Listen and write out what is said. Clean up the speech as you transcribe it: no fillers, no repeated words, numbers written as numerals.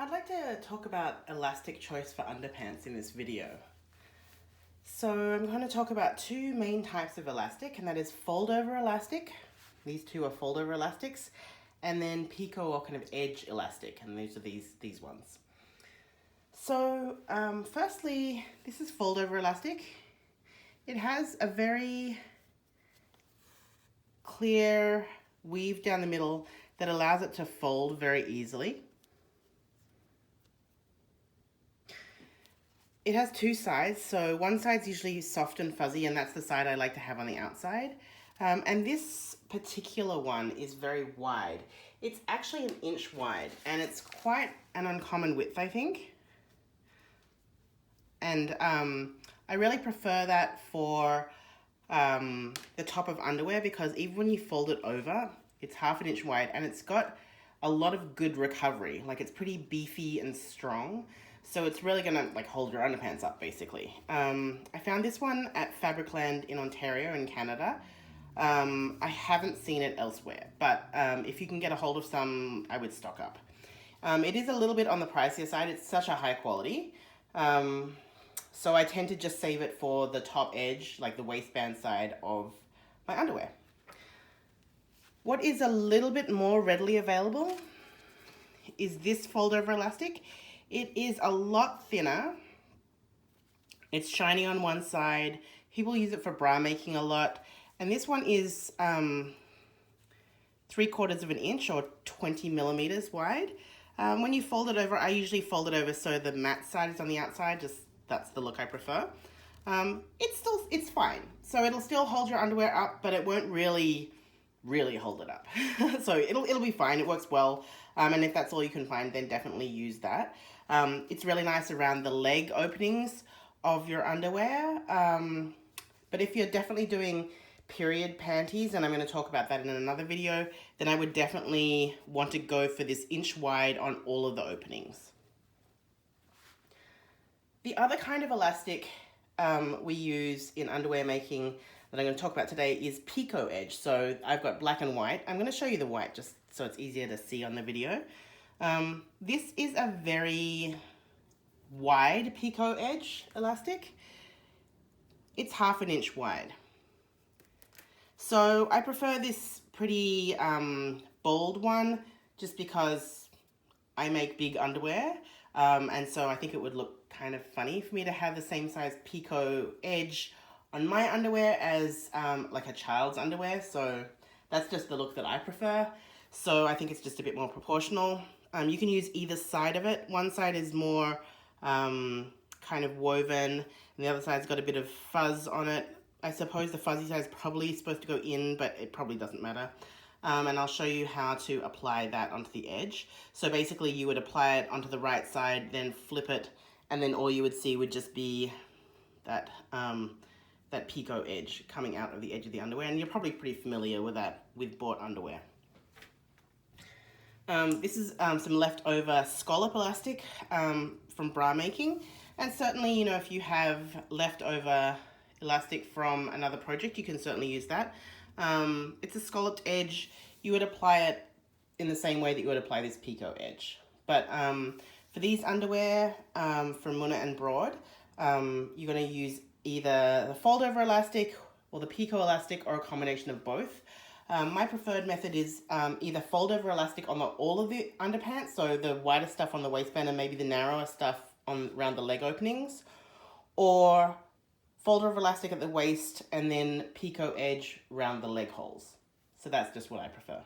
I'd like to talk about elastic choice for underpants in this video. So I'm going to talk about two main types of elastic, and that is fold over elastic. These two are fold over elastics, and then picot or kind of edge elastic, and these are these ones. So firstly, this is fold over elastic. It has a very clear weave down the middle that allows it to fold very easily. It has two sides, so one side's usually soft and fuzzy, and that's the side I like to have on the outside. And this particular one is very wide. It's actually 1 inch wide, and it's quite an uncommon width, I think. And I really prefer that for the top of underwear, because even when you fold it over, it's 1/2 inch wide, and it's got a lot of good recovery. Like, it's pretty beefy and strong. So it's really gonna like hold your underpants up, basically. I found this one at Fabricland in Ontario in Canada. I haven't seen it elsewhere, but if you can get a hold of some, I would stock up. It is a little bit on the pricier side. It's such a high quality. So I tend to just save it for the top edge, like the waistband side of my underwear. What is a little bit more readily available is this fold over elastic. It is a lot thinner. It's shiny on one side. People use it for bra making a lot. And this one is 3/4 of an inch or 20 millimeters wide. When you fold it over, I usually fold it over so the matte side is on the outside. Just that's the look I prefer. It's fine. So it'll still hold your underwear up, but it won't really hold it up. So it'll be fine. It works well. And if that's all you can find, then definitely use that. It's really nice around the leg openings of your underwear. But if you're definitely doing period panties, and I'm going to talk about that in another video, then I would definitely want to go for this inch wide on all of the openings. The other kind of elastic we use in underwear making that I'm going to talk about today is picot edge. So I've got black and white. I'm going to show you the white just so it's easier to see on the video. This is a very wide picot edge elastic. It's 1/2 inch wide. So I prefer this pretty bold one just because I make big underwear. And so I think it would look kind of funny for me to have the same size picot edge on my underwear as like a child's underwear. So that's just the look that I prefer. So I think it's just a bit more proportional. You can use either side of it. One side is more kind of woven, and the other side's got a bit of fuzz on it. I suppose the fuzzy side is probably supposed to go in, but it probably doesn't matter. And I'll show you how to apply that onto the edge. So basically you would apply it onto the right side, then flip it, and then all you would see would just be that picot edge coming out of the edge of the underwear. And you're probably pretty familiar with that with bought underwear. This is some leftover scallop elastic from bra making. And certainly, you know, if you have leftover elastic from another project, you can certainly use that. It's a scalloped edge. You would apply it in the same way that you would apply this picot edge. But for these underwear from Muna and Broad, you're going to use either the fold over elastic or the picot elastic, or a combination of both. My preferred method is either fold over elastic on all of the underpants, so the wider stuff on the waistband and maybe the narrower stuff around the leg openings, or fold over elastic at the waist and then picot edge around the leg holes. So that's just what I prefer.